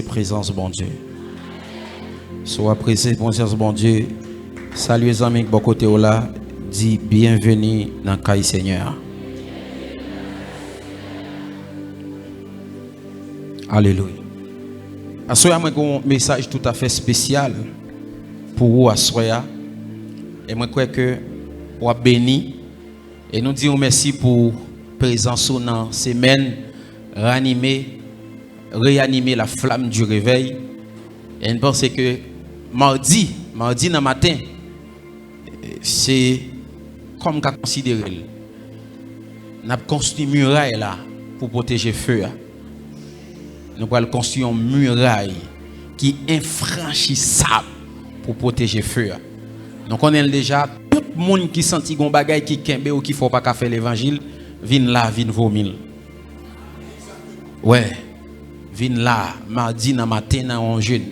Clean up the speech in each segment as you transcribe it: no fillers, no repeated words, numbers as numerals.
Présence bon Dieu. Sois apprécié, présence bon Dieu. Salut les amis, bon côté là, dit bienvenue dans le Seigneur. Alléluia. Assoya moi un message tout à fait spécial pour vous assoya. Et moi crois que vous béni et nous disons merci pour présence dans semaine réanimer la flamme du réveil. Et je pense que mardi dans le matin, c'est comme qu'à considérer. Nous avons construit une muraille là pour protéger le feu. Nous allons construire une muraille qui est infranchissable pour protéger le feu. Donc on est déjà, tout le monde qui senti qu'on bagaille qui kembe ou qui ne faut pas faire l'évangile, vient là, vient vomir. Ouais. Vin là, mardi dans matin dans un jeune.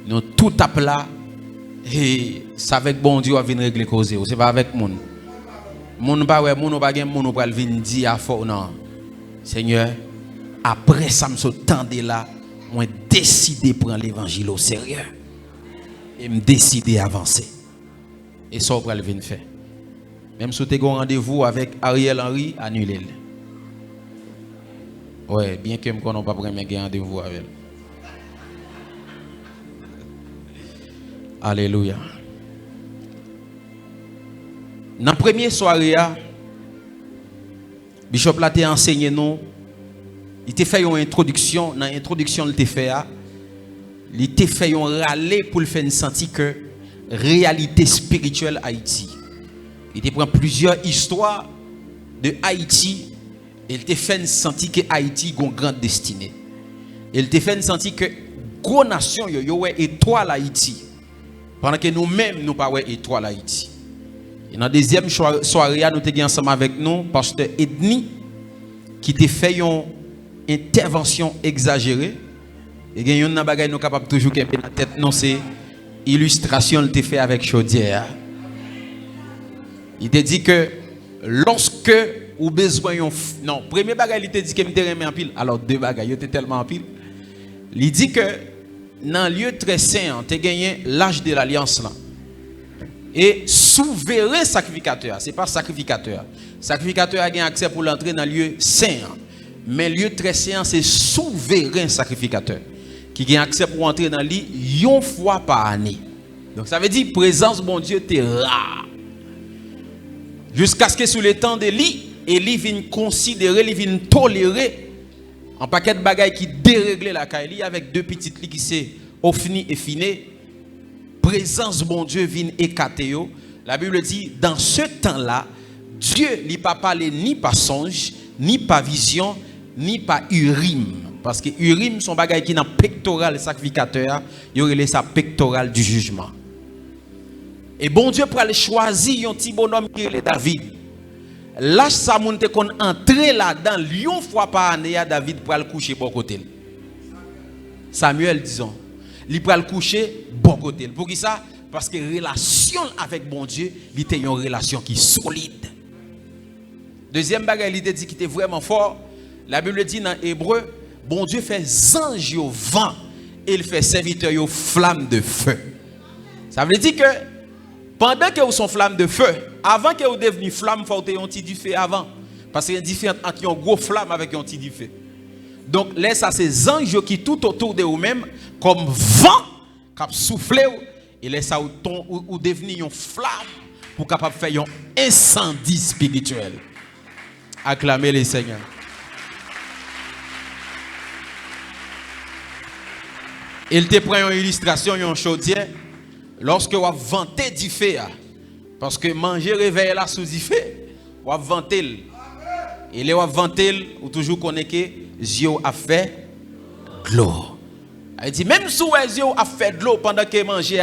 Nous tout à plat et c'est avec bon Dieu à venir régler cause, c'est pas avec moun. Moun pas ouais, moun pas gen moun pour venir dire à fort non. Seigneur, après ça me tendez là, moi décider prendre l'évangile au sérieux et me décider avancer. Et ça pour venir faire. Même si tu as un rendez-vous avec Ariel Henry, annulez-le. Ouais, bien que je ne connais pas prendre rendez-vous avec elle. Alléluia. Dans la première soirée, Bishop l'a enseigné nous. Il t'a fait une introduction. Dans l'introduction, il t'a fait un râler pour le faire sentir que réalité spirituelle Haïti. Il t'a pris plusieurs histoires de Haïti. Il te fait sentir que Haïti a une grande destinée. Il te fait sentir que gros nation yo étoile Haïti. Pendant que nous-mêmes nous pas étoile Haïti. Et dans la deuxième soirée nous sommes ensemble avec nous pasteur Edni qui te fait une intervention exagérée. Et il y a une bagaille nous capable toujours qu'un dans tête non c'est illustration il te fait avec chaudière. Il te dit que lorsque ou besoin non premier bagage il te dit que me remet en pile alors deux bagages il était tellement en pile il dit que dans lieu très saint tu as gagné l'âge de l'alliance là et souverain sacrificateur c'est pas sacrificateur a gagné accès pour l'entrer dans lieu saint mais lieu très saint c'est souverain sacrificateur qui gagne accès pour entrer dans lui une fois par année. Donc ça veut dire présence bon Dieu t'es rare jusqu'à ce que sous le temps de lui et il vient considérer, il vient tolérer un paquet de bagailles qui dérègle la caille avec deux petites lits qui c'est ofni et finé. Présence bon Dieu vient écarter. La Bible dit dans ce temps-là, Dieu n'a pas parlé ni par songe, ni par vision, ni par urim. Parce que urim sont bagailles qui dans pectoral sacrificateur, il y aurait sa pectoral du jugement. Et bon Dieu pour aller choisir un petit bonhomme qui est David. Là, ça monte qu'on entre là-dedans, une fois par année, David pour le coucher bon côté. Samuel, disons, il pour le coucher bon côté. Pour qui ça? Parce que relation avec bon Dieu, il était une relation qui est solide. Deuxième bagage, il dit qu'il était vraiment fort. La Bible dit dans Hébreu, bon Dieu fait ange au vent et il fait serviteur au flamme de feu. Ça veut dire que pendant que vous sont flamme de feu, avant que vous deveniez flamme, il faut avoir un petit du feu avant. Parce qu'il y a une différence entre une grosse flamme avec un petit du feu. Donc, là, ça, c'est les anges qui tout autour de vous-même, comme vent, qui soufflé, et là, ça, vous devenez une flamme pour capable faire un incendie spirituel. Acclamez les Seigneurs. Il te prend une illustration, une chaudière. Lorsque vous vantez du feu, parce que manger réveille là sous du feu, vous vantez. Et là vous vantez, vous toujours connaissez que Dieu a fait de l'eau. Il dit même si Dieu a fait de l'eau pendant que manger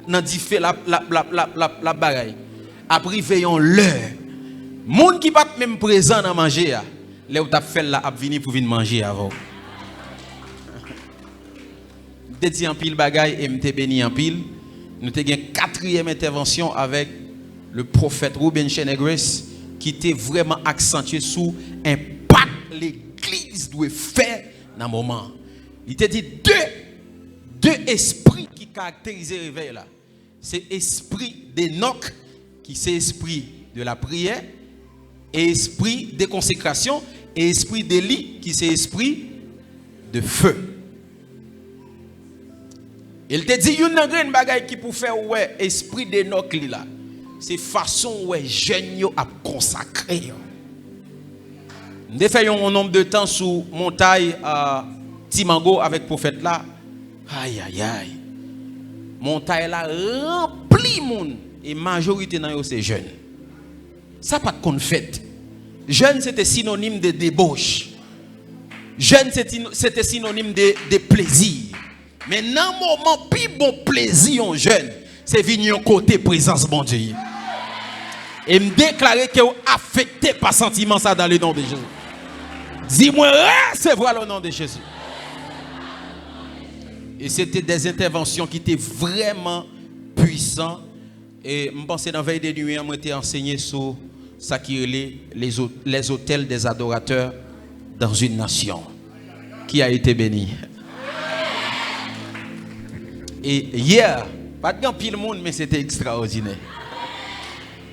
dans du feu la bagaille. Après veillons l'heure. Moun qui pas même présent dans manger là, où tu as fait là a venir pour venir manger avant. Je dit en pile bagaille et m'te béni en pile. Nous avons une quatrième intervention avec le prophète Ruben Chenegres qui était vraiment accentué sur l'impact que l'église doit faire dans le moment. Il te dit deux deux esprits qui caractérisent le réveil là. C'est esprit d'Enoch, qui c'est esprit de la prière, et esprit de consécration, et esprit d'Élie, qui c'est esprit de feu. Il te dit, il y a une bagaille qui pour faire ouais, esprit d'Enoch là. C'est façon ouais, jeune yo a consacré. Nous faisons un nombre de temps sous montagne à Timango avec prophète là. Aïe aïe aïe. Montagne là rempli monde et majorité dans c'est jeunes. Ça pas de confête. Jeune c'était synonyme de débauche. Jeune c'était synonyme de plaisir. Mais dans le moment plus bon plaisir en jeune, c'est venir côté présence bon Dieu. Et me déclarer que vous affecté par sentiment ça dans le nom de Jésus. Dis-moi recevoir le nom de Jésus. Et c'était des interventions qui étaient vraiment puissantes. Et je pense que dans la veille des nuits, on été enseigné sur ça qui est les hôtels des adorateurs dans une nation qui a été bénie. Et hier, pas de grand pile monde, mais c'était extraordinaire.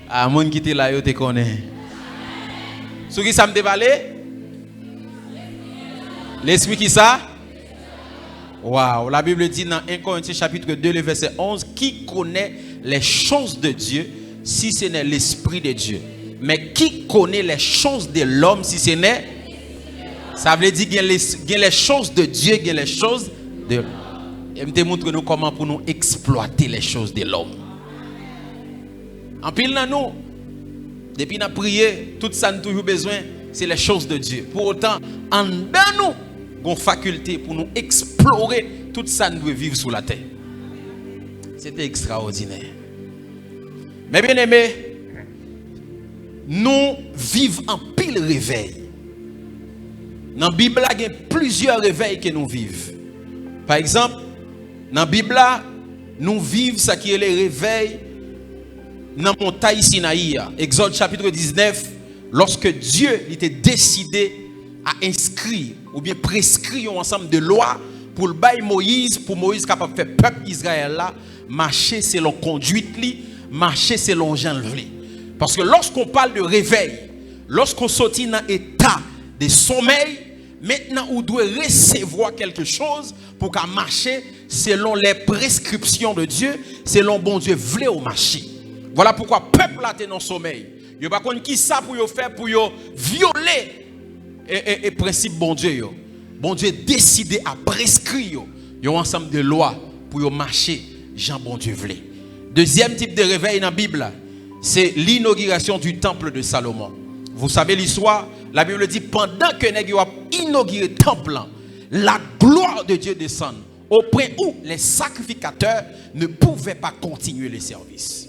Ah, monde qui était là, yo te connaît. Ce qui ça me dévalé? L'esprit qui ça? Waouh, la Bible dit dans 1 Corinthiens chapitre 2, le verset 11, qui connaît les choses de Dieu si ce n'est l'esprit de Dieu? Mais qui connaît les choses de l'homme si ce n'est? Ça veut dire qu'il y a les choses de Dieu, il y a les choses de l'homme. Et me montre nous comment pour nous exploiter les choses de l'homme. En pile dans nous, depuis nous prié, tout ça nous a toujours besoin, c'est les choses de Dieu. Pour autant, en dedans nous, nous avons faculté pour nous explorer tout ça nous doit vivre sur la terre. C'était extraordinaire. Mais bien aimés, nous vivons en pile réveil. Dans la Bible, il y a plusieurs réveils que nous vivons. Par exemple, dans la Bible, nous vivons ce qui est le réveil dans la montagne Sinaï. Exode chapitre 19, lorsque Dieu était décidé à inscrire ou bien prescrire un ensemble de lois pour le bail Moïse, pour Moïse capable de faire peuple Israël là, marcher selon conduite, marcher selon Jean. Parce que lorsqu'on parle de réveil, lorsqu'on sortit dans l'état de sommeil, maintenant on doit recevoir quelque chose pour qu'à marcher selon les prescriptions de Dieu, selon bon Dieu voulait au marché. Voilà pourquoi le peuple là est dans le sommeil. Il n'y a pas qui ça pour faire pour violer et principe bon Dieu. Bon Dieu décidé à prescrire un ensemble de lois pour marcher Jean bon Dieu voulait. Deuxième type de réveil dans la Bible, c'est l'inauguration du temple de Salomon. Vous savez l'histoire, la Bible dit pendant que nous avons inauguré le temple, la gloire de Dieu descend au point où les sacrificateurs ne pouvaient pas continuer le service.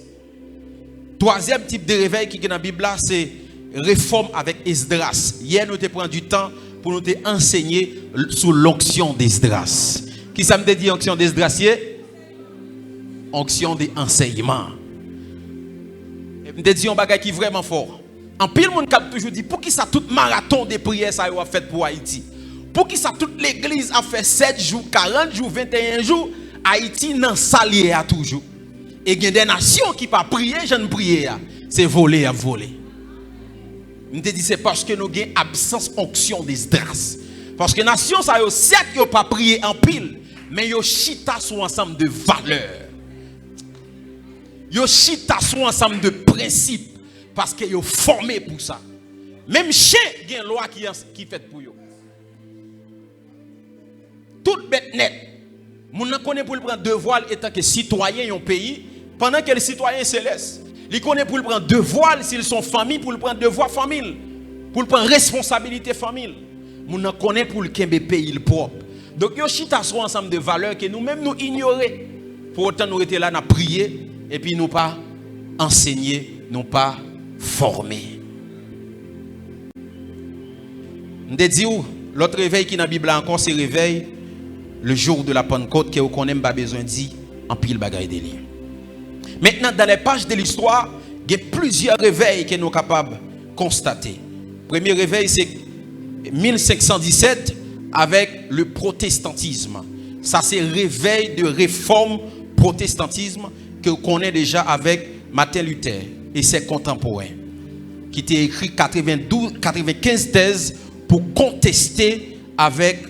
Troisième type de réveil qui est dans la Bible, c'est réforme avec Esdras. Hier, nous avons pris du temps pour nous enseigner sous l'onction d'Esdras. Qui ça me dit onction d'Esdras? Onction d'enseignement. Je me dis un bagage qui est vraiment fort. En pile, monde qui a toujours dit, pour qui ça tout marathon de prières ça a fait pour Haïti? Pour qui ça toute l'église a fait 7 jours, 40 jours, 21 jours, Haïti n'a salié à toujours. Et il y a des nations qui ne pas prier, je ne prie. C'est voler à voler. Je me dis, c'est parce que nous avons absence onction d'Esdras. Parce que les nations, ça a certes pas prié en pile, mais ils chita sur ensemble de valeurs. Ils chita sur ensemble de principes. Parce qu'ils sont formés pour ça. Même chien, il y a une loi qui est faite pour eux. Toute bête net. Moun nan connaît pour le prendre devoir étant que citoyen d'un pays, pendant que les citoyens se laissent. Ils connaissent pour le prendre devoir s'ils sont famille, pour le prendre devoir famille. Pour le prendre responsabilité famille. Moun nan connaît pour le kembe pays propre. Donc yo chita sur ensemble de valeurs que nous-mêmes nous ignorons. Pour autant nous étions là, nous prier et puis nous pas enseigner, nous pas former. Nous dit où l'autre réveil qui dans la Bible encore, c'est réveil le jour de la Pentecôte que vous connaissez pas besoin de dire en pile bagaille de lire. Maintenant dans les pages de l'histoire, il y a plusieurs réveils que nous sommes capables de constater. Le premier réveil c'est 1517 avec le protestantisme. Ça, c'est réveil de réforme protestantisme que vous connaissez déjà avec Martin Luther et ses contemporains, qui t'a écrit 95 thèses pour contester avec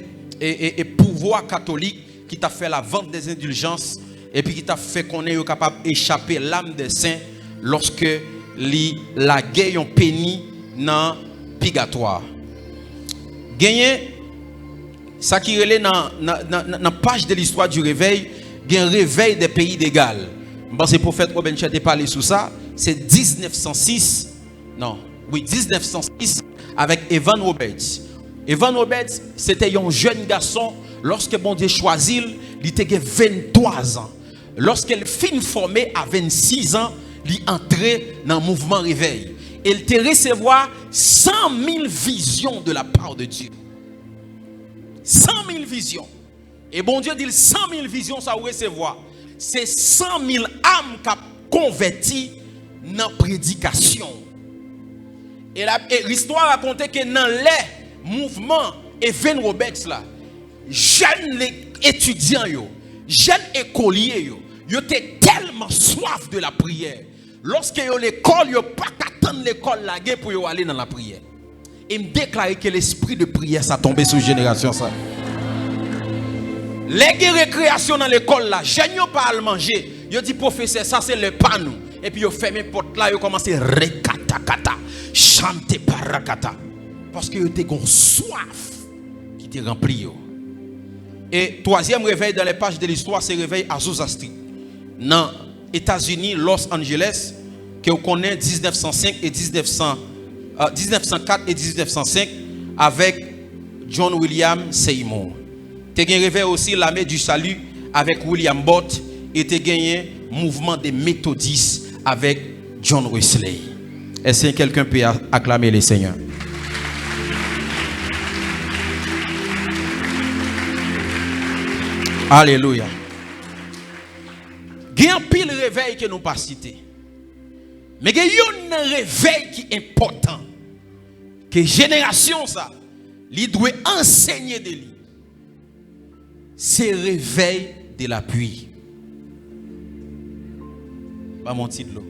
et pouvoir catholique qui t'a fait la vente des indulgences et puis qui t'a fait qu'on est capable d'échapper l'âme des saints lorsque la guerre ont péni dans purgatoire. Gagné ça qui relève dans la page de l'histoire du réveil, il y a un réveil des pays d'égal. C'est le prophète Robin Chet a parlé sur ça. C'est 1906. Non, oui, 1906 avec Evan Roberts. Evan Roberts, c'était un jeune garçon. Lorsque bon Dieu choisit, il était 23 ans. Lorsqu'elle fin formée à 26 ans, il entrait dans le mouvement réveil. Il te recevoir 100 000 visions de la part de Dieu. 100 000 visions. Et bon Dieu dit 100 000 visions, ça va recevoir. C'est 100 000 âmes qui ont converti dans la prédication. Et l'histoire racontait que dans les mouvements Evan Roberts là, jeunes étudiants, jeunes écoliers, ils étaient tellement soif de la prière. Lorsque ils ont l'école, ils n'ont pas qu'attendre l'école pour aller dans la prière. Et me déclarer que l'esprit de prière ça tombé sur une génération ça. Les récréations dans l'école là, jeunes n'ont pas à le manger. Ils dit professeur ça c'est le panou. Et puis ils ferment porte là, ils commencent à rekata chanter parakata parce que ils étaient gon soif qui était rempli. Et troisième réveil dans les pages de l'histoire, c'est le réveil Azusa Street dans États-Unis, Los Angeles, que vous connaissez 1905 et 1904 et 1905 avec John William Seymour. Tu as réveil aussi l'armée du salut avec William Bott et tu as gagné mouvement des méthodistes avec John Wesley. Est-ce que quelqu'un peut acclamer le Seigneur? Alléluia. Il y a un pile réveil que nous pas cité. Mais il y a un réveil qui est important. Que génération ça, il doit enseigner de lui. C'est le réveil de la pluie. Pas mon titre là.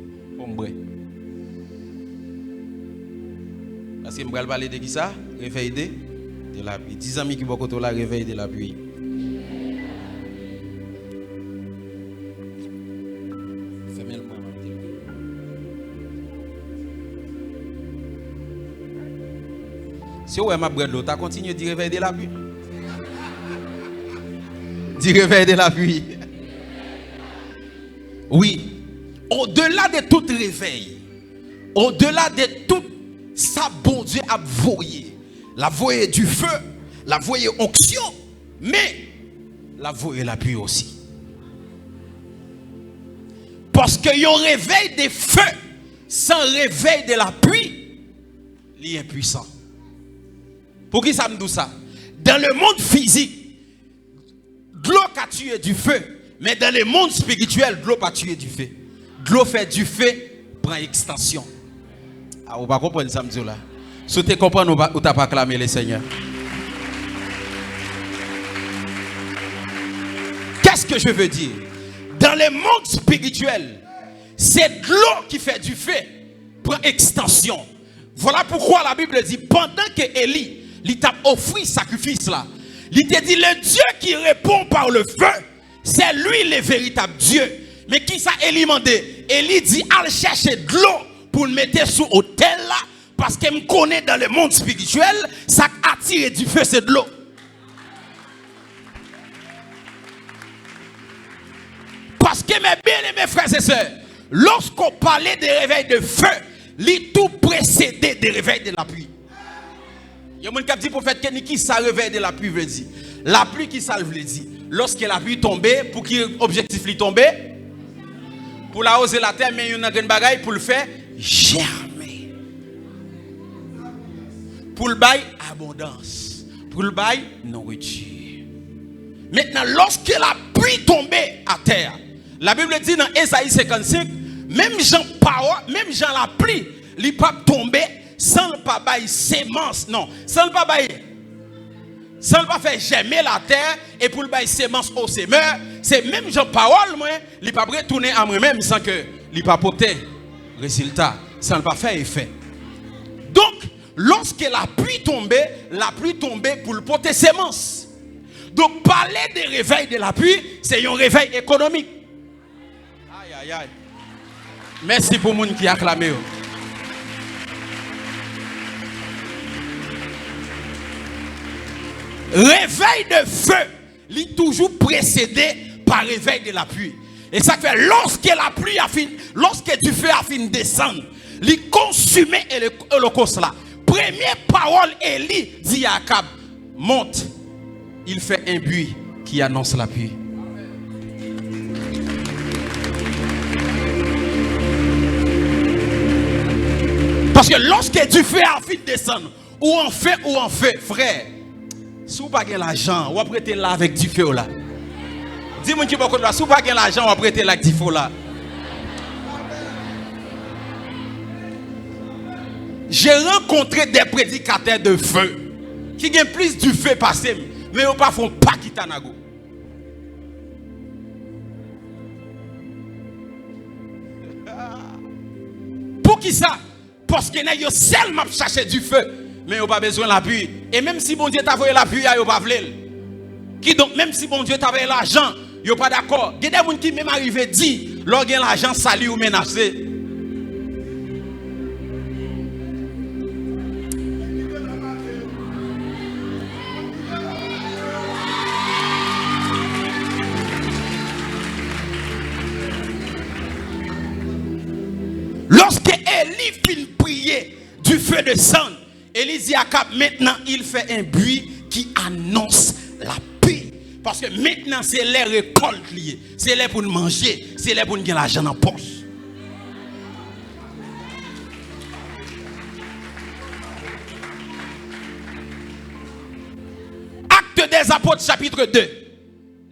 Parce que je vais parler de qui ça? Réveil de la pluie. 10 amis qui vont côté là, réveil de la pluie. Si vous avez ma brède, tu continues de réveil de la pluie. Du réveil de la pluie. Oui. Au-delà de tout réveil, au-delà de tout ça, bon Dieu a voyé. La voyée du feu, la voyée onction, mais la voyée la pluie aussi. Parce qu'il y a un réveil des feux sans réveil de la pluie, il est impuissant. Pour qui ça me dit ça? Dans le monde physique, de l'eau a tué du feu, mais dans le monde spirituel, de l'eau a tué du feu. De l'eau fait du feu, prend extension. Ah, vous ne comprenez pas ça me dit là. Si vous comprenez, vous n'avez pas acclamé le Seigneur. Qu'est-ce que je veux dire? Dans le monde spirituel, c'est de l'eau qui fait du feu, prend extension. Voilà pourquoi la Bible dit, pendant que Élie, il t'a offert sacrifice là, il t'a dit, le Dieu qui répond par le feu, c'est lui le véritable Dieu. Mais qui ça Élie demandé? Élie dit, allez chercher de l'eau pour le mettre sous l'autel là, parce qu'elle me connaît dans le monde spirituel, ça attire du feu, c'est de l'eau. Parce que mes bien-aimés frères et sœurs, lorsqu'on parlait des réveils de feu, il tout précédé des réveils de la pluie. Il y a un qui dit prophète qui ça réveil de la pluie veut dire. La pluie qui ça veut dire. Lorsque la pluie tombait, pour qui objectif lui tomber? Pour la arroser la terre, mais il y a une bagaille pour le faire germer. Pour le bail abondance. Pour le bail nourriture. Maintenant, lorsque la pluie tombait à terre, la Bible dit dans Ésaïe 55, même Jean la pluie, il pas tomber sans le pas bail sémence, non, sans le pas bail Ça ne va pas faire germer la terre et pour le bail sémence au semeur. C'est même Jean parole, moi, il ne va pas retourner à moi-même sans que il ne va pas porter résultat. Ça ne va pas faire effet. Donc, lorsque la pluie tombait pour le porter sémence. Donc, parler des réveils de la pluie, c'est un réveil économique. Aïe, aïe, aïe. Merci pour les gens qui acclament. Réveil de feu, il est toujours précédé par réveil de la pluie. Et ça fait lorsque la pluie a fini, lorsque du feu a fini de descendre, il consume l'holocauste là. Première parole, Élie dit à Akab, monte. Il fait un bruit qui annonce la pluie. Parce que lorsque du feu a fini de descendre, ou en fait, frère, si vous n'avez pas l'argent, vous prêtez là avec du feu là. Dis-moi qui beaucoup de là, si vous n'avez pas l'argent, vous prêtez là avec du feu là. J'ai rencontré des prédicateurs de feu qui ont plus du feu passé, mais ils ne font pas kitanago. Pour qui ça? Parce que vous seulement cherché du feu. Mais vous n'avez pas besoin de la pluie. Et même si bon Dieu t'a envoyé la pluie, vous n'avez pas voulu. Qui donc, même si bon Dieu t'a envoyé l'argent, vous n'êtes pas d'accord. Il y a des gens qui même arrivent dit, lorsqu'il y a l'argent sali ou menacé. Lorsque Élie finit de prier, du feu descend. Élie dit à Akab, maintenant il fait un bruit qui annonce la paix. Parce que maintenant c'est les récoltes liées. C'est les pour nous manger. C'est les pour nous gagner l'argent en poche. Acte des apôtres chapitre 2.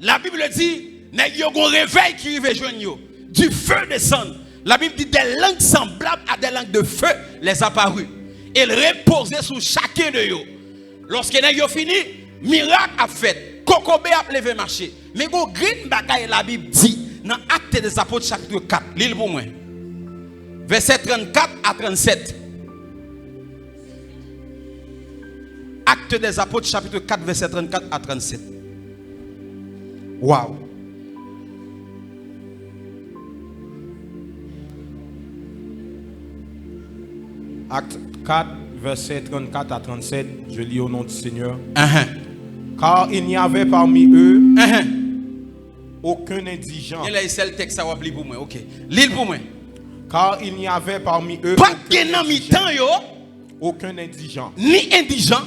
La Bible dit, il y a un réveil qui arrive joindre. Du feu descend. La Bible dit des langues semblables à des langues de feu les apparus. Et reposer sur chacun de eux. Lorsque nous fini, miracle a fait. Kokobé a levé marché. Mais go green bagaille la Bible dit dans Acte des Apôtres chapitre 4, l'île pour moi. Verset 34 à 37. Acte des Apôtres chapitre 4 verset 34 à 37. Waouh. Acte 4, verset 34 à 37, je lis au nom du Seigneur. Car il n'y avait parmi eux aucun indigent. Et là, c'est le texte, ça va pour moi. Ok. L'île pour moi. Car il n'y avait parmi eux aucun indigent. Ni indigent.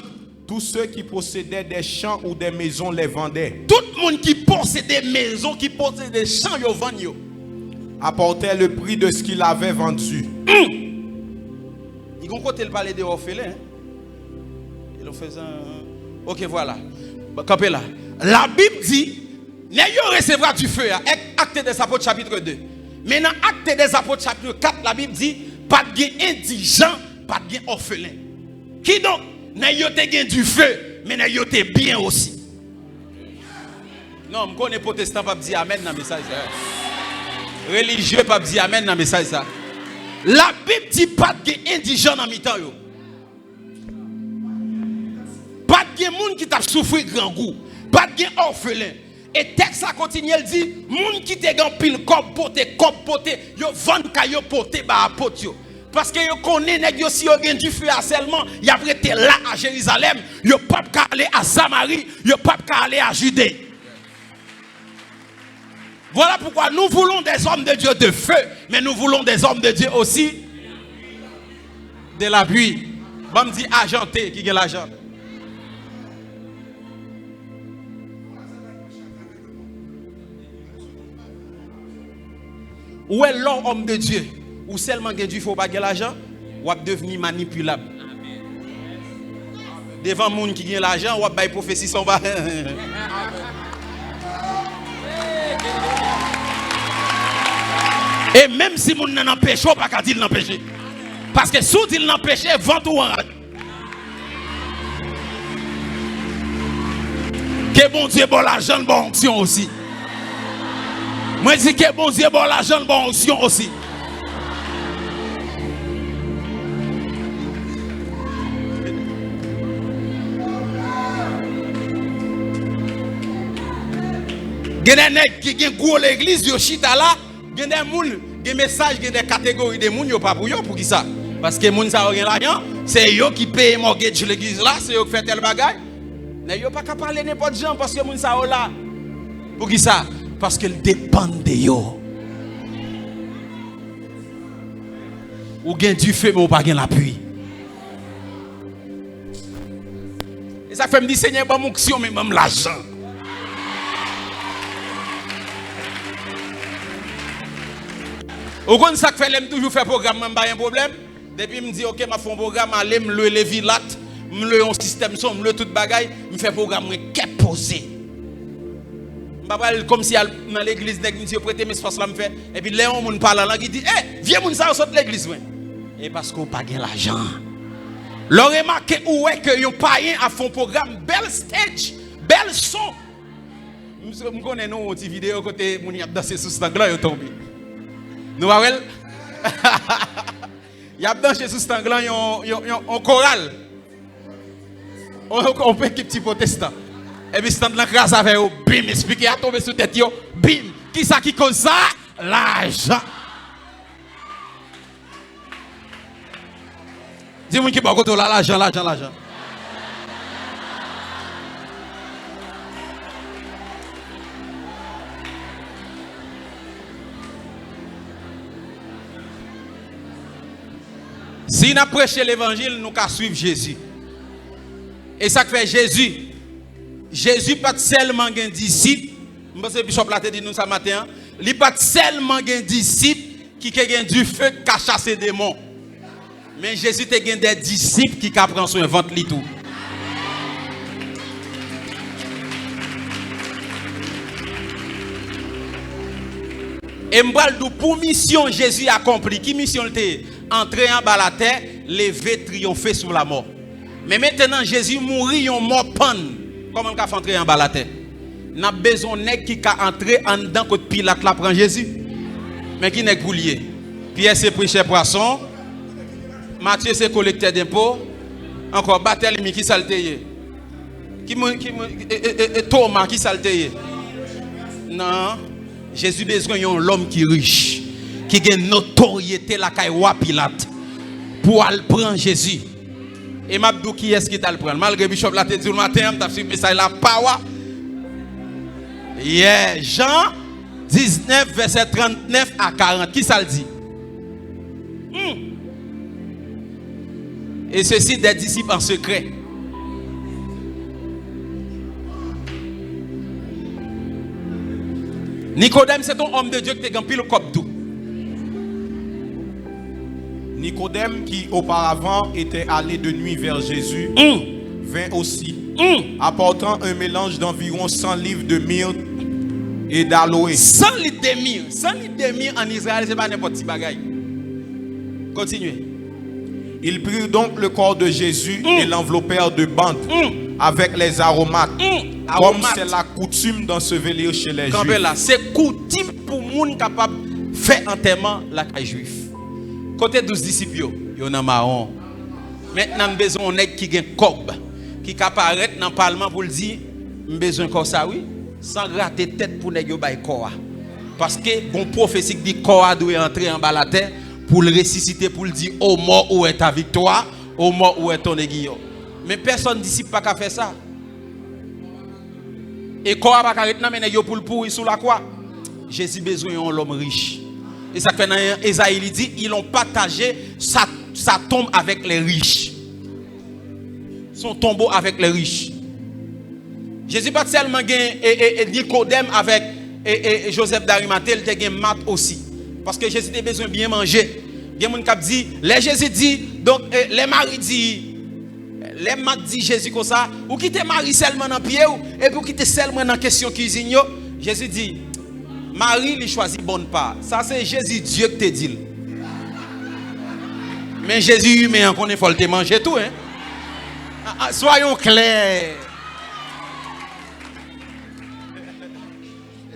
Tous ceux qui possédaient des champs ou des maisons les vendaient. Tout le monde qui possède des maisons, qui possède des champs, ils vendent. Apportait le prix de ce qu'il avait vendu. Ils ont côté le palais des orphelins. Ils ont fait un. Ok, voilà. Campez là. La Bible dit, n'ayons recevra du feu. Acte des Apôtres chapitre 2. Mais dans Acte des Apôtres chapitre 4, la Bible dit, pas de indigent, pas de orphelin. Qui donc, n'ayons du feu, mais n'ayons bien aussi. Non, je connais protestant pas dire amen dans le message. Religieux pas dire amen dans le message. La Bible dit pas de indigent dans mi-temps. Pas de monde qui t'a souffert grand goût. Pas de orphelin. Et texte ça continue, elle dit, monde qui te gan pile cop poté, yo vend kayo poté ba apot yo. Parce que yo connaît nèg yo si yo gen du feu à seulement, y a prêté là à Jérusalem, yo pas aller à Samarie, yo pas aller à Judée. Voilà pourquoi nous voulons des hommes de Dieu de feu, mais nous voulons des hommes de Dieu aussi de la pluie. Bon, me dit argenté qui a l'argent. Où est l'homme de Dieu? Ou seulement que Dieu faut pas gagner l'argent, ou va devenir manipulable. Devant les gens qui gagnent l'argent, ou va bailler prophétie son bas. Et même si moun nan empêche, ou pas qu'à dire l'empêcher. Parce que si il l'empêche, vente ou en. Que bon Dieu bon l'argent de bon onction aussi. Moi dis que bon Dieu bon l'argent de bon onction aussi. Gen des nèg qui gen gros l'église yo chita là, gen des moun, gen message, gen des catégories de moun yo pas pour yo pour qui ça? Parce que moun ça gen l'argent, c'est yo qui paye mortgage l'église là, c'est yo qui fait tel bagay. Mais yo pas capable parler n'importe gens parce que moun ça là. Pour qui ça? Parce qu'elle dépend de yo. Ou gen du feu mais ou pas gen l'appui. Et ça fait me dire Seigneur bon onction mais même l'argent. Ou kon ça fait l'aime toujours faire programme même pas un problème. Depuis me dit OK m'a fait un programme aller me le vilat, me le un système son, me le tout bagaille, me fait programme qu'est posé. Comme si dans l'église nèg monsieur prêter mes espace là me fait et puis Léon moun parle là qui dit viens moun ça sort l'église ouais. Et parce qu'on pas gain l'argent. L'on remarque où est que yon païen a font programme bel stage, bel son. Me connais nous une petite vidéo côté moun y a dansé sous stand là yo tombé. Nous voyons il y a dansé sous stand là yon choral. On peut équipe petit protestant. Et puis stand là grâce avec eux, bim, expliquer à tomber sous tête yo, bim. Qui ça qui cause ça? L'argent. Dis-moi qui va côté là l'argent. Si nous prêchons l'évangile, nous allons suivre Jésus. Et ça fait Jésus pas seulement un disciple, je pense que Bishop l'a dit nous ce matin, il n'est pas seulement un disciple qui a du feu qui a chassé des démons. Mais Jésus a des disciples qui prennent son ventre tout. Et pour mission Jésus accompli, qui mission était entrer en bas la terre, lever, triompher sur la mort. Mais maintenant Jésus mourit en mort panne. Comment on peut entrer en bas la terre? N'a besoin nèg qui ka entrer en dedans que Pilate la prend Jésus. Mais qui n'est goulier? Pierre c'est prêcheur poisson. Matthieu c'est collecteur d'impôts. Encore Barthélemy qui salteye. Thomas qui salteye. Non, Jésus besoin d'un l'homme qui est riche, qui a une notoriété la kay wa Pilate pour aller prendre Jésus. Et m'abdou qui est-ce qui t'a le prendre? Malgré Bishop l'a dit le matin, t'as suivi ça la power. Yeah, Jean 19 verset 39 à 40. Qui ça le dit? Et ceci des disciples en secret. Nicodème, c'est ton homme de Dieu qui t'a gagné le cop tout. Nicodème, qui auparavant était allé de nuit vers Jésus, vint aussi, apportant un mélange d'environ 100 livres de myrrhe et d'aloe. 100 litres de myrrhe. 100 litres de myrrhe en Israël, ce n'est pas n'importe qui bagaille. Continuez. Ils prirent donc le corps de Jésus et l'enveloppèrent de bandes avec les aromates, comme c'est la coutume d'ensevelir chez les Juifs. C'est coutume pour les gens capables de faire enterrement la caille juif. Côté 12 disciples, il y en a marron. Maintenant, nous avons besoin d'un qui a un cob, qui apparaît dans le parlement pour dire, nous avons besoin de ça, oui, sans gratter tête pour nous bailler corps. Parce que bon prophétie dit corps doit entrer en bas la terre pour le ressusciter, pour le dire, oh mort, où est ta victoire, oh mort, où est ton aiguillon. Mais personne disciple pas qu'à faire ça. Et corps pas qu'à rester pour le pourrir sous la croix. Jésus besoin d'un homme riche. Et ça fait dans Esaïe, il dit, ils ont partagé sa tombe avec les riches. Son tombeau avec les riches. Jésus pas seulement et Nicodème avec Joseph d'Arimathée, il a Marthe aussi. Parce que Jésus a besoin de bien manger. Il y a des gens qui disent, les Jésus dit, donc les maris disent, les Marthe dit Jésus comme ça, ou quitter Marie seulement dans le pied, et puis quitter seulement dans la question cuisine, Jésus dit, Marie lui choisit bonne part. Ça c'est Jésus Dieu qui te dit. Mais Jésus humain qu'on est faut te manger tout hein. Soyons clairs.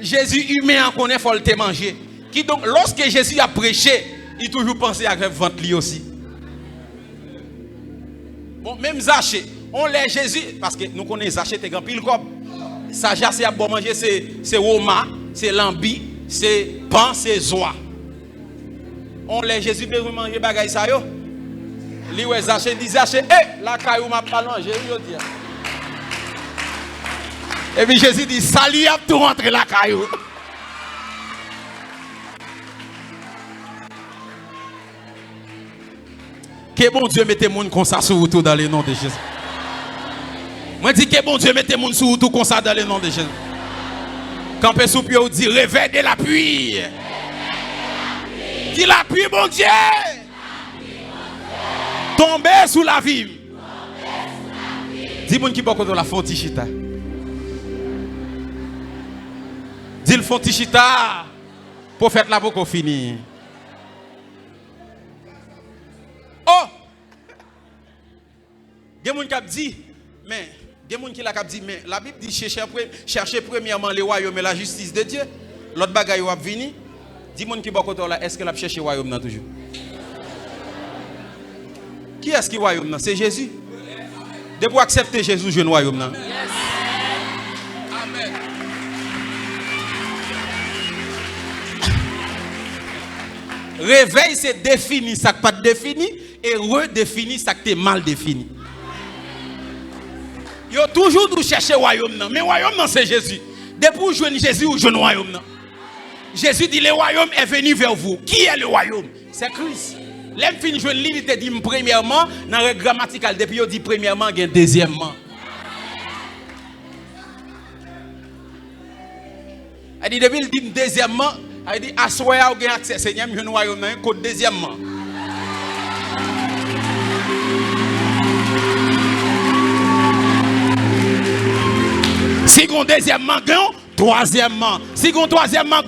Jésus humain en connaît, faut le te manger. Qui donc, lorsque Jésus a prêché, il toujours pensé à grève ventre lui aussi. Bon, même Zaché, on l'a Jésus, parce que nous connaissons Zaché, t'es grand pile comme. Saja, c'est à bon manger, c'est Roma, c'est Lambi, c'est Pan, c'est Zoa. On l'a Jésus, besoin manger bagaille ça yo. Li ouais Zaché, dit Zaché, la caillou m'a pas manger, yo dit. Et puis Jésus dit, salut à tout rentrer la caillou. Que bon Dieu mette moun comme ça sur vous tout dans le nom de Jésus. Moi dis que bon Dieu mette moun sur vous tout comme ça dans le nom de Jésus. Quand pe sou pied ou dit réveil de la pluie. Dis la pluie bon Dieu. Tomber sous la vie. Dis moun qui beaucoup de la fontichita. Dis le fontichita. Prophète là beaucoup fini. Oh! Il y a des gens qui disent, mais il y a des gens qui disent, mais la Bible dit chercher premièrement le royaume et la justice de Dieu. L'autre bagaille va venir. Dis gens qui sont là, est-ce que la cherche le royaume toujours? Qui est-ce qui est le royaume? C'est Jésus. De pour accepter Jésus, je le royaume. Amen. Réveil, c'est définir ça qui pas défini et redéfinir ça qui est mal défini. Yo toujours nous chercher le royaume, mais le royaume c'est Jésus. Depuis que je Jésus, ou je le royaume. Jésus dit le royaume est venu vers vous. Qui est le royaume? C'est Christ. L'homme fin je lis, il te dit premièrement, dans le grammatical, depuis il dit premièrement, il y a deuxièmement. Il dit depuis il dit deuxièmement, il dit assoya ou gain accès Seigneur, je royaume dans code deuxièmement. Second deuxièmement, troisièmement. Second troisièmement,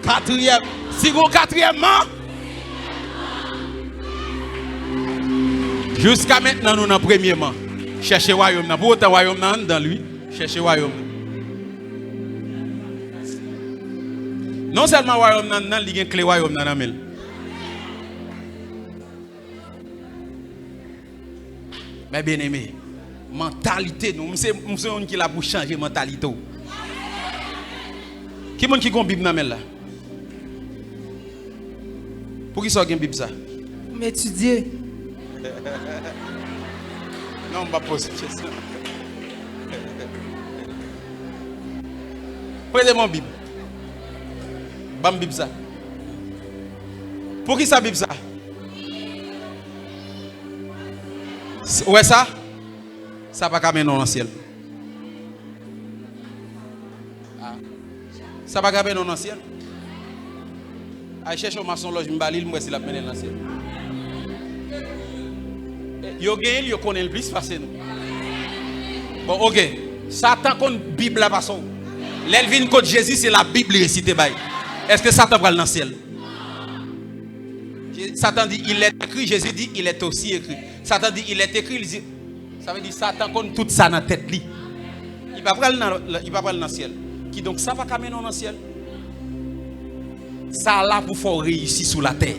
quatrième. Second quatrièmement. Jusqu'à maintenant, nous avons premièrement. Cherchez le royaume. Pour autant, le royaume dans lui. Cherchez le royaume. Non seulement le royaume dans lui, il y a une clé royaume dans lui. Mais bien aimé, mentalité, nous sommes qui la pour changer mentalité. Qui est-ce qui a une Bible dans là? Pour qui ça a une Bible ça? M'étudier. Non, on va poser une question. Prenez mon Bible. Bam Bible ça. Pour qui ça Bible ça? Ouais ça? Ça va pas mener dans le ciel. Ça va pas mener dans le ciel. Aïe cherche au maçon loge m'balil moi si la mener dans le ciel. Yo gagne, yo connaît le plus facile nous. Bon OK. Satan connaît Bible la façon. L'elvin code Jésus c'est la Bible récitée bail. Est-ce que Satan va dans le ciel? Satan dit il est écrit, Jésus dit il est aussi écrit. Satan dit il est écrit, il dit ça veut dire Satan connaît tout ça dans tête lui. Il va pas dans le ciel. Qui donc ça va camener dans le ciel? Ça là pour faire réussir sur la terre.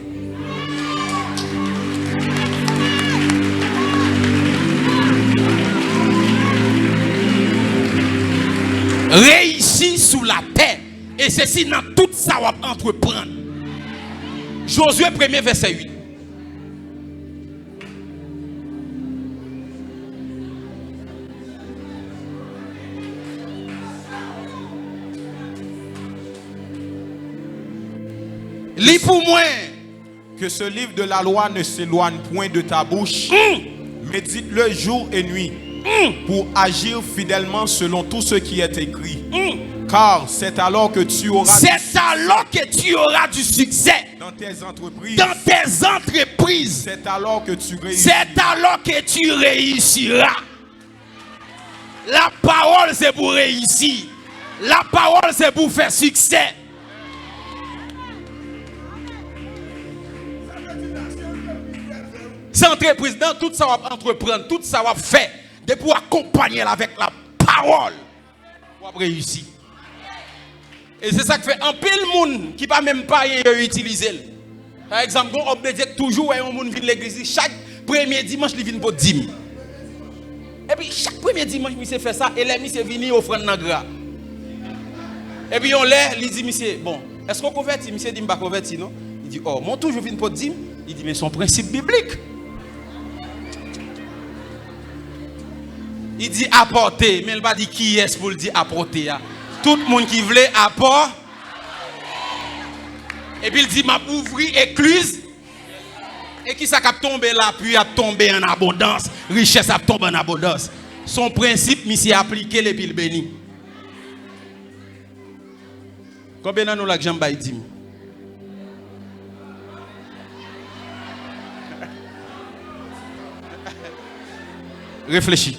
Réussir sous la terre. Et ceci dans tout ça va entreprendre. Josué 1er verset 8. Lis pour moi. Que ce livre de la loi ne s'éloigne point de ta bouche. Médite-le jour et nuit. Pour agir fidèlement selon tout ce qui est écrit. Car c'est alors que tu auras du succès dans tes entreprises. C'est alors que tu réussiras. C'est alors que tu réussiras. La parole c'est pour réussir. La parole c'est pour faire succès. C'est entreprise dans tout ça va entreprendre, tout ça va faire. De pour accompagner avec la parole pour réussir. Et c'est ça qui fait un pile monde qui pas même pas utiliser. Par exemple, on obéit toujours un monde vient l'église chaque premier dimanche il vient pour dîme. Et puis chaque premier dimanche monsieur fait ça et les monsieur venir offrande dans gras. Et puis on il dit monsieur bon, est-ce qu'on convertit? Monsieur dit pas converti non. Il dit oh, mon toujours vient pour dîme. Il dit mais son principe biblique. Il dit apporter, mais il va dire qui est pour le dire apporter. Tout le monde qui voulait apport. Et puis il dit m'a ouvri écluse. Et qui ça a tombé là, puis a tombé en abondance. Richesse a tombé en abondance. Son principe, monsieur appliqué les piles béni. Combien d'années nous la jambe dit? Réfléchis.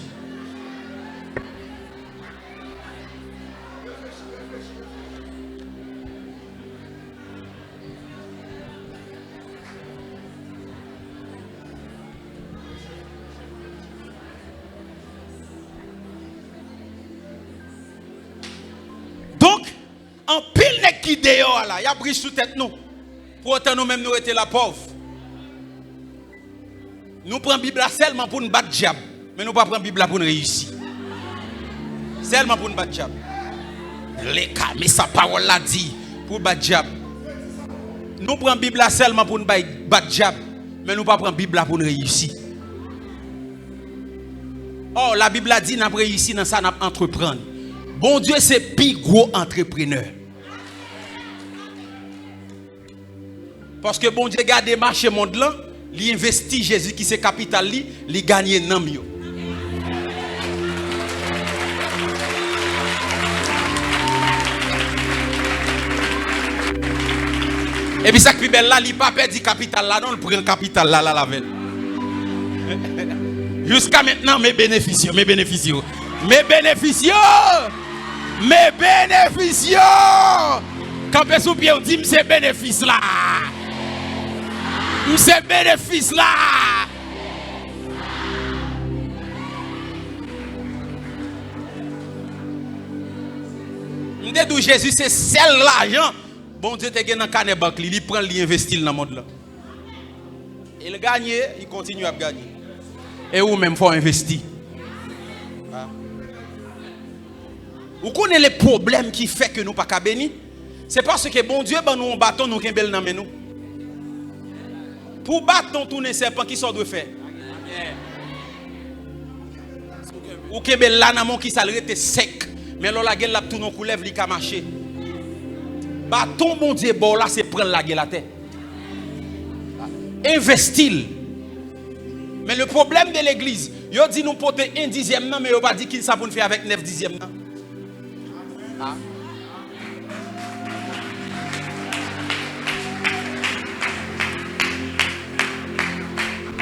Donc, en pile nèg qui dehors là, il a pris sous tête nous. Pour autant nous même nous étions la pauvre. Nous prenons la Bible seulement pour nous battre diable, mais nous pas prendre la Bible pour nous réussir. Seulement pour nous battre diable. Les cas, mais sa parole l'a dit pour battre diable. Nous prenons la Bible seulement pour nous battre diable, mais nous pas prendre la Bible pour nous réussir. Oh, la Bible a dit n'a pas réussi dans ça, n'a pas entreprendre. Bon Dieu, c'est plus gros entrepreneur. Parce que bon Dieu garde le marché monde là, il investit Jésus qui c'est capital li, il gagne nan yo. Et puis ça qui belle là, il pas perdu capital là, non, il prend le capital là la veille. Jusqu'à maintenant mes bénéfices. Quand vous sous pied, on dit c'est bénéfice là. C'est bénéfice là. M'dé d'où Jésus c'est seul l'argent. Bon Dieu te gagne dans carnet banque, il prend il investit dans le monde là. Il gagne, il continue à gagner. Et ou même faut investir. Vous connaissez les problèmes qui fait que nous pas qu'à bénir? C'est parce que bon Dieu ben nous un bâton nous kembel nan men nous. Pour bâton tourner serpent qui sort de faire. Ou kembel là nan mon qui ça rete sec. Mais là la gueule la tourne coulève li ka marcher. Bâton bon Dieu bon là c'est prendre la gueule la terre. Investil. Mais le problème de l'église, yo dit nous porter 1/10 nan mais yo pas dit qu'il ça pour nous faire avec 9/10 nan. Ah.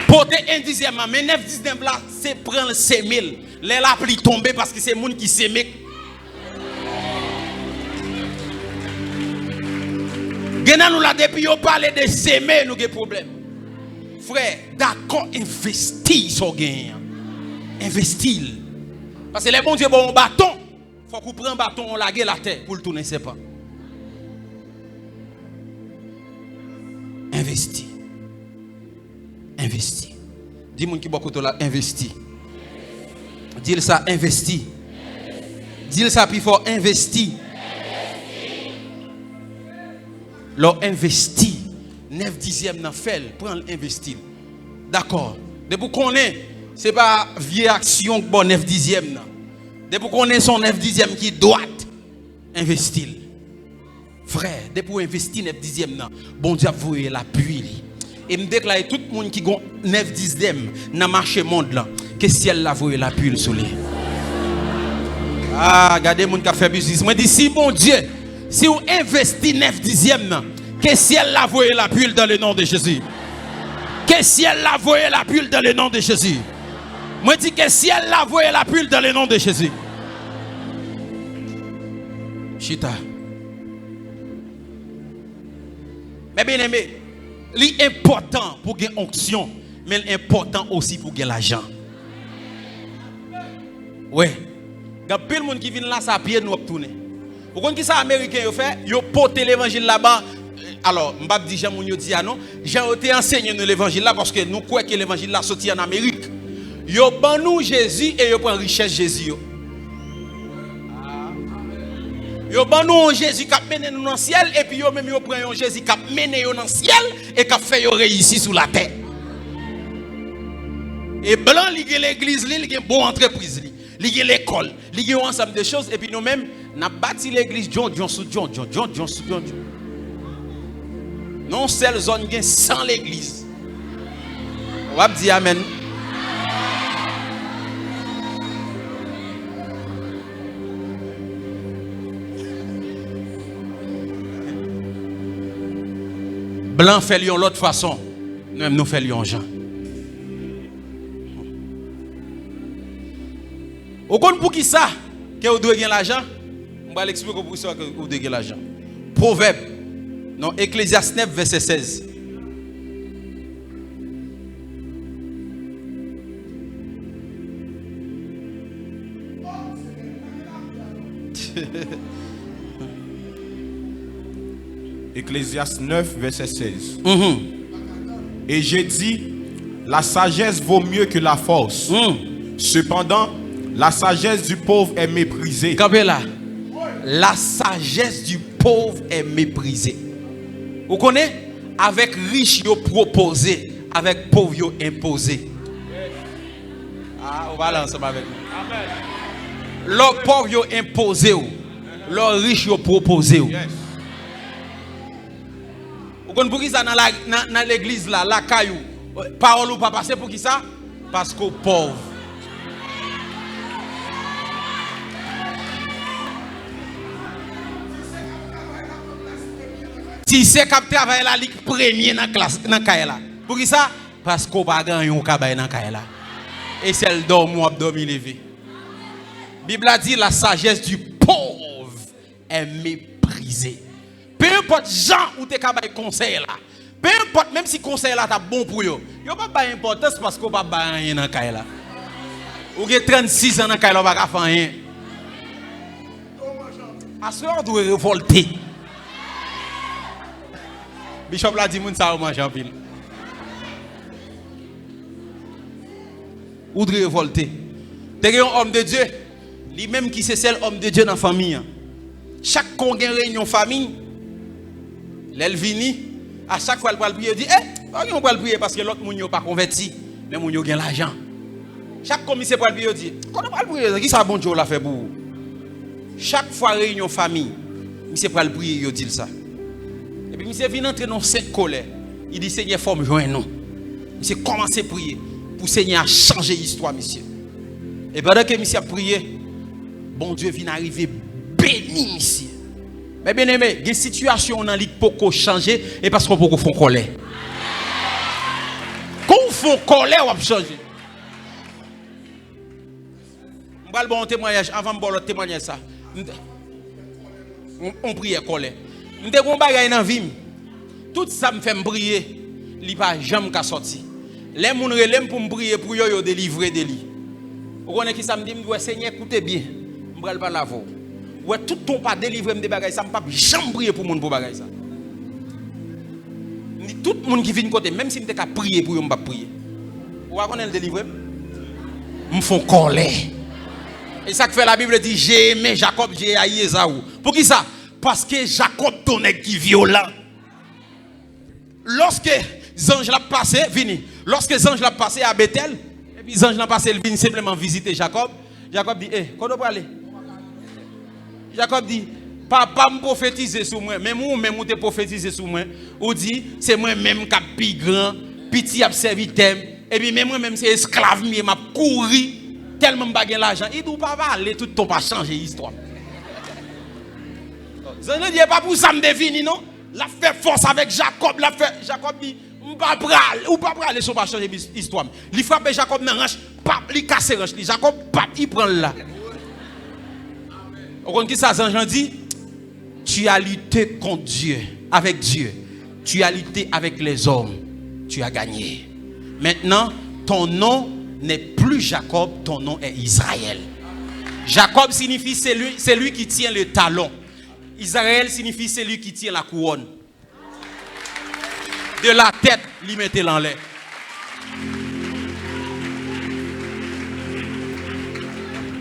Porter 1/10 mais 9/10 là c'est prendre 5000. Les là pli tomber parce que c'est monde qui sème. Gena nous là depuis yo parler de semer nous gen problème. Frère, d'accord investir sur gain. Investir. Parce que les bons Dieu bon bâton, faut qu'on prenne bâton on lague la terre pour le tourner c'est pas. Investir. Investir. Dis-moi qui beaucoup là investir. Dis ça investir. Dis ça puis fort investir. Leur investir 9/10 dans fait prend l'investir. D'accord. Depuis qu'on est c'est pas vieille action que bon 9/10 nan. Depuis qu'on est son 9/10 qui doit investir. Frère, depuis investir 9/10 nan, bon Dieu vous la pluie. Et me déclare tout le monde qui gon 9/10 dans marché monde là que ciel la voye la pluie sur lui. Ah, regardez monde qui a fait business. Moi dis si bon Dieu, si vous investissez 9/10 nan, que ciel la voye la pluie dans le nom de Jésus. Que ciel la voye la pluie dans le nom de Jésus. Moi dis que ciel la voye la pluie dans le nom de Jésus. Chita. Mais bien aimé, l'important pour gagner onction, mais l'important aussi pour gagner l'argent. Ouais. Il y a plein de monde qui vient là, ça pied nous tourner. Vous comprenez qui ça américain yo fait? Yo porté l'évangile là-bas. Alors, m'pa dit Jean Mounio dit non, Jean été enseigné nous l'évangile là parce que nous croyons que l'évangile là sorti en Amérique. Yo ban nous Jésus et yo prend richesse Jésus yo. Yo ban nous Jésus qui a mené nous dans le ciel et puis yo même yo prend un Jésus qui a mené yo dans le ciel et qui a fait yo réussir sur la terre. Et blanc li gen l'église li gen bon entreprise li gen l'école, li gen un ensemble de choses et puis nous même n'a bâti l'église John sous John. Non seule zone gen sans l'église. On va dire amen. Blanc fait lion l'autre façon. Nous-mêmes nous fait lion Jean. Au compte pour qui ça que vous devez gagner l'argent? On va l'expliquer pour ça que vous devez gagner l'argent. Proverbe. Non, Ecclésiaste 9 verset 16. Ecclésiaste 9 verset 16. Et j'ai dit, la sagesse vaut mieux que la force. Cependant, la sagesse du pauvre est méprisée. Campez là. La sagesse du pauvre est méprisée. Vous connaissez? Avec riche yo proposé, avec pauvre yo imposé. Ah, on va aller ensemble avec nous. Amen. Le pauvre yo imposé, le riche yo proposé. Vous connaissez pour qui ça dans l'église là, la caillou, parole ou pas passer pour qui ça? Parce qu'au pauvre. Si c'est cap travail la ligue premier dans classe dans Kaela. Pour qui ça? Parce qu'on pas gagner un cabay dans Kaela. Et c'est le dormi ou abdomen levé. Bible a dit la sagesse du pauvre est méprisée. Peu importe Jean ou tes cabay conseil là. Peu importe même si conseil là t'a bon pour yo. Yo pas pas importance parce qu'on pas rien dans Kaela. Ou avez 36 ans dans Kaela pas faire rien. À ce on doit révolter. Bishop l'a dit, moun sa ou mange en pile. Ou de révolter. T'es un homme de Dieu. Lui-même qui c'est seul homme de Dieu dans la famille. Chaque qu'on gagne réunion famille, l'elvini, à chaque fois elle va prier, il dit, on va prier parce que l'autre moun yo pas converti, mais moun yo gagne l'argent. Chaque commissaire va prier, il dit, qu'on va prier, qui ça bon Dieu l'a fait pour vous? Chaque fois réunion famille, monsieur va prier, il dit ça. Et puis, monsieur vient entrer dans cette colère. Il dit, Seigneur, faut me joindre nous. Monsieur commence à prier pour Seigneur changer l'histoire, monsieur. Et pendant que monsieur a prié, bon Dieu vient arriver béni, monsieur. Mais bien aimé, il y a une situation dans laquelle il faut changer et parce qu'on peut faire colère. Quand on fait colère, on va changer. Je vais vous donner un témoignage avant de vous donner un témoignage. On prie colère. Je suis un bagage dans la vie. Tout ça me fait prier. Il n'y a pas jamais qu'à sortir. Les gens relèvent pour me prier pour yo délivrer de lui. Vous connaissez qui ça me dit? Je dis, Seigneur, écoutez bien. Je ne vais pas la voir. Ouais, tout ton pas délivrer de bagages, ça me pas jamais prier pour mon pour bagages ça. Tout le monde qui vient de côté, même si je ne prier pour eux, je ne vais pas prier. Vous connaissez le délivrer? Je me fais colère. Et ça que fait la Bible dit, j'ai aimé Jacob, j'ai haï Esaü. Pour qui ça? Parce que Jacob donnait qui violent. Lorsque les anges l'ont passé, vini. Lorsque les anges l'ont passé à Bethel, et puis les anges l'ont passé, ils viennent simplement visiter Jacob. Jacob dit, quand on va aller? Jacob dit, papa me prophétise sur moi, même ou même te prophétise sur moi. Ou dit, c'est moi-même qui suis plus grand, petit a servi thème, et puis même moi-même c'est esclave, mais m'a couru, tellement je n'ai l'argent. Il dit, papa, aller tout ton pas changer l'histoire. Je ne dis pas pour ça me définir, non? La fait force avec Jacob. Jacob dit, ou pas aller sur pas changer l'histoire. Il frappe Jacob dans la ranche, il casse la ranche. Jacob, il prend là. Vous comprenez ça, Jean dit? Tu as lutté contre Dieu, avec Dieu. Tu as lutté avec les hommes. Tu as gagné. Maintenant, ton nom n'est plus Jacob, ton nom est Israël. Jacob signifie c'est lui qui tient le talon. Israël signifie celui qui tient la couronne. De la tête, lui mettez en l'air.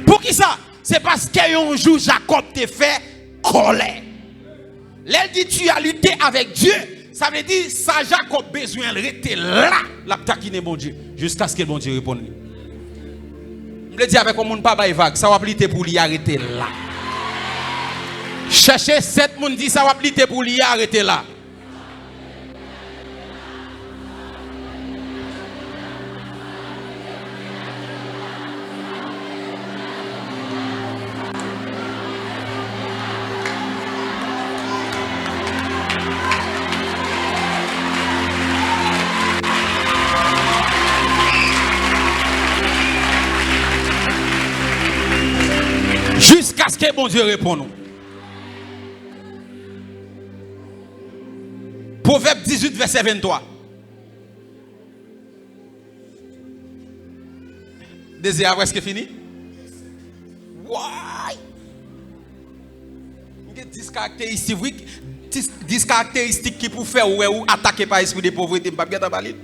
Pour qui ça? C'est parce qu'un jour Jacob t'a fait colère. L'elle dit tu as lutté avec Dieu. Ça veut dire ça Jacob besoin de rester là. La taquiner bon Dieu. Jusqu'à ce que bon Dieu réponde. Je le dis avec un monde pas vague. Ça va lutter pour lui arrêter là. Cherchez 7 monde dit ça va lutter pour lui arrêter là. Jusqu'à ce que bon Dieu réponde. Proverbe 18, verset 23. Désir après ce que fini? Why? Il y a 10 caractéristiques qui pour faire ou attaquer par l'esprit de pauvreté. Je ne vais pas parler.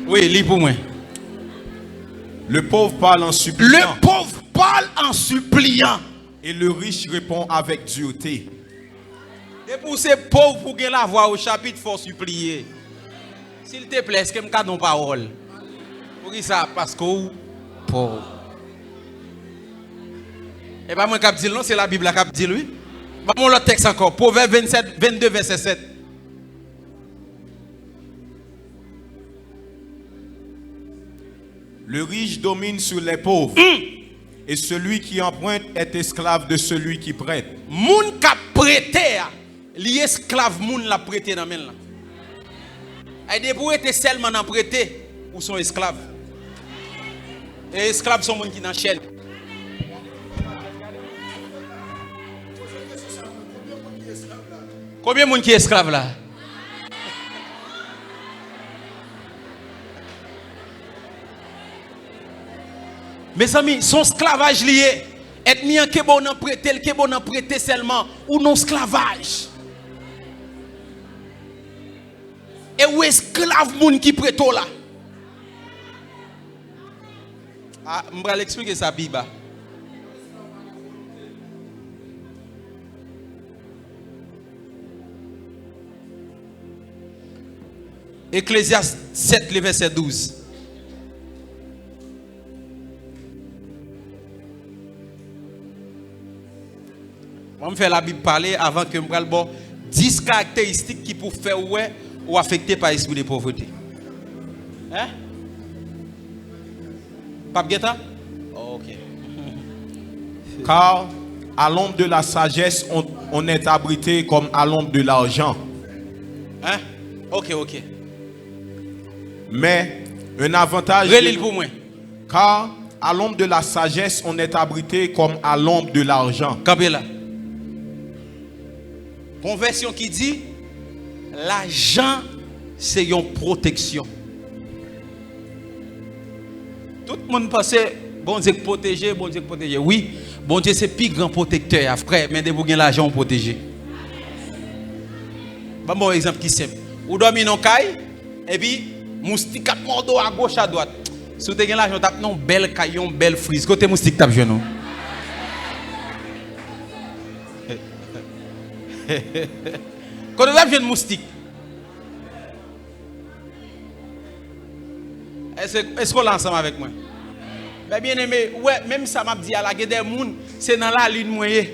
Oui, lis pour moi. Le pauvre parle en suppliant. Le pauvre parle en suppliant. Et le riche répond avec dureté. Et pour ces pauvres, pour que la voix au chapitre, il faut supplier. S'il te plaît, est-ce que je me donne parole? Pour qui ça? Parce que pauvre. Et pas moi qui dis non, c'est la Bible qui dit lui. Pas mon l'autre texte encore. Proverbe 22, verset 7. Le riche domine sur les pauvres. Et celui qui emprunte est esclave de celui qui prête. Moun qui prête, li esclave moun la prêté dans main là. Et de pour être seulement en prêté ou sont esclaves. Et esclaves sont moun qui dans chaîne. Combien de monde qui est esclave là? Mes amis, son esclavage lié. Être mis en kebon en prêté, le kebon en prêté seulement, ou non esclavage. Et où esclave moun qui prête là? Ah, je vais l'expliquer ça, Biba. Ecclésiaste 7, le verset 12. On va faire la Bible parler avant que je me bon 10 caractéristiques qui peuvent faire ou affecter par l'esprit de pauvreté. Hein? Pape Guetta? Oh, ok. Car à l'ombre de la sagesse, on est abrité comme à l'ombre de l'argent. Hein? Ok. Mais un avantage. Relève pour moi. Car à l'ombre de la sagesse, on est abrité comme à l'ombre de l'argent. Kabela. Conversion qui dit l'argent c'est une protection. Tout le monde pense bon Dieu protéger, bon Dieu protéger. Oui, bon Dieu c'est plus grand protecteur, frère, mais de vous gagner l'argent protégé. Bon exemple qui simple. Ou dormir dans caille et puis moustique a mordo à gauche à droite. Si vous avez l'argent, tape non belle caille, une belle frise. Côté moustique tape genou. Quand on a besoin de moustique, est-ce qu'on l'a ensemble avec moi? Mais bien aimé, ouais, même ça m'a dit à la guerre des gens, c'est dans la ligne moyenne.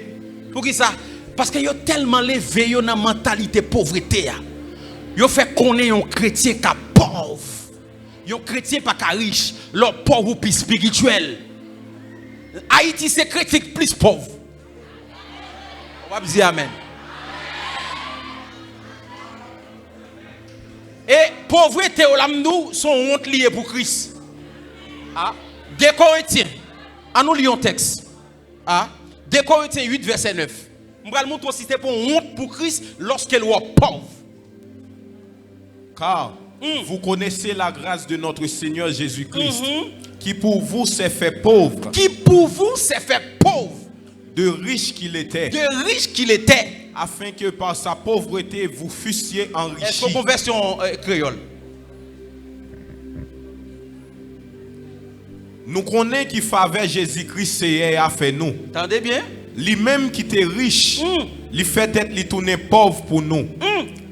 Pour qui ça? Parce que yo tellement levé yo dans mentalité pauvreté. Yo fait connaître un chrétien qui pauvre. Un chrétien pas riche, leur pauvre ou plus spirituel. Haïti c'est chrétien plus pauvre. On va dire amen. Et pauvreté au lamdou sont honte liées pour Christ. Ah, 2 Corinthiens. À nous lisons texte. Ah, 2 Corinthiens 8 verset 9. Je vais vous montrer si c'était pour honte pour Christ lorsqu'elle est pauvre. Car Vous connaissez la grâce de notre Seigneur Jésus-Christ, qui pour vous s'est fait pauvre. Qui pour vous s'est fait pauvre. De riche qu'il était. De riche qu'il était. Afin que par sa pauvreté vous fussiez enrichis. Est-ce qu'on version créole? Nous connaissons qui faveur Jésus-Christ a fait nous. Entendez bien? Lui-même qui était riche, il fait tête li tourner pauvre pour nous.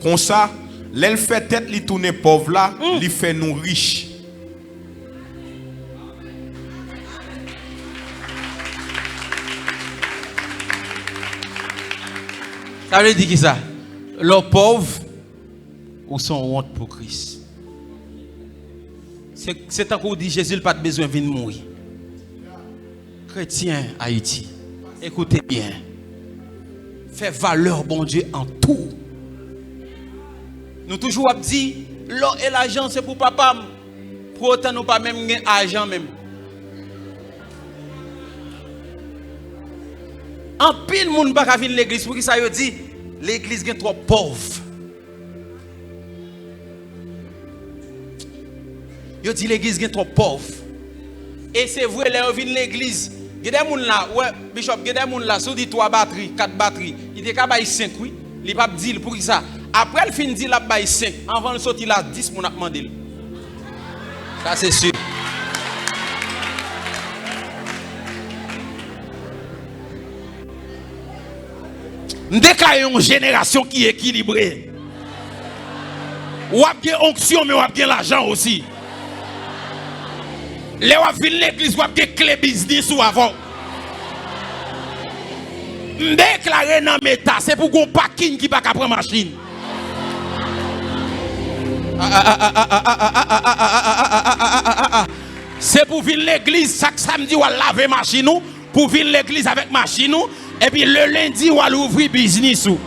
Comme ça, l'elle fait tête li tourner pauvre là, il fait nous riches. Ça veut dire qui ça? Les pauvres ou sont honte pour Christ. C'est un coup dit Jésus n'a pas besoin de venir mourir. Chrétien Haïti, écoutez bien. Fait valeur bon Dieu en tout. Nous toujours dit l'or et l'argent c'est pour papa. Pour autant nous pas même gain argent même. En pile moun pas venir l'église pour qui ça yo dit l'église est trop pauvre. Yo dit l'église est trop pauvre. Et c'est vrai là on vient l'église. Il y a des moun là, ouais, bishop, il y a des moun là, sous dit 3 batteries, 4 batteries, il était capable 5 oui, il pas dire pour qui ça. Après il fin dit la bail 5, avant de sortir là 10 moun a demandé. Ça c'est sûr. Nous déclarons une génération qui est équilibrée. Ou a bien onction mais ou a bien l'argent aussi. Les ou a vu l'église ou a bien clé business ou avant. Nous déclarons dans méta, c'est pour qu'on parking qui pas prendre machine. C'est pour venir l'église chaque samedi ou à laver machine ou pour venir l'église avec machine ou et puis le lundi ou à l'ouvrir business ou.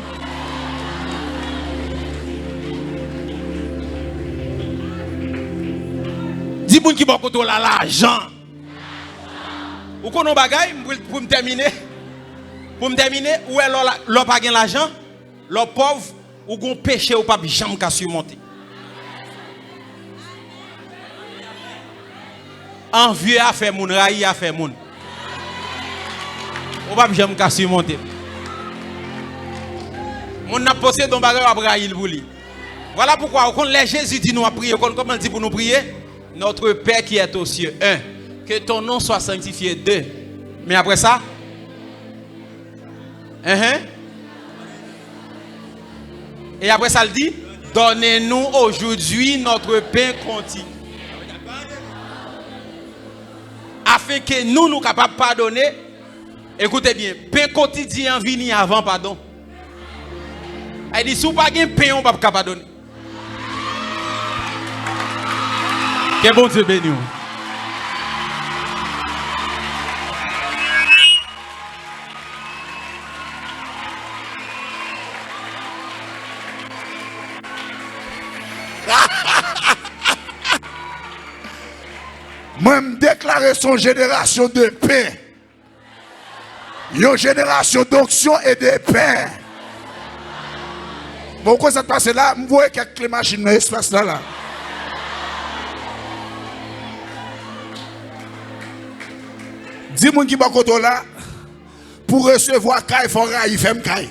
Dis moun qui bon côté l'argent. Ou konon bagay pour me terminer. Pour me terminer, où est l'on pas gain l'argent, l'on pauvre ou gon péché ou pas jamais qu'à surmonter. Envieux a fait moun, raï a fait moun. Ou pas jamais qu'à surmonter. Mon n'a posé don bagay à braïl pour lui. Voilà pourquoi quand les Jésus dit nous à prier, comment il dit pour nous prier? Notre Père qui est aux cieux, 1. Que ton nom soit sanctifié, 2. Mais après ça, et après ça, il dit, donnez-nous aujourd'hui notre pain quotidien. Afin que nous capables de pardonner. Écoutez bien, pain quotidien vini avant pardon. Il dit, si vous n'avez pas de pain, on ne peut pas pardonner. Que bon Dieu bénisse. Moi, je déclare son génération de pain. Une génération d'onction et de pain. Pourquoi ça passe là? Je vois quelques machines dans l'espace là. Dis-moi qui va là pour recevoir Kai Fora, il fait Kai.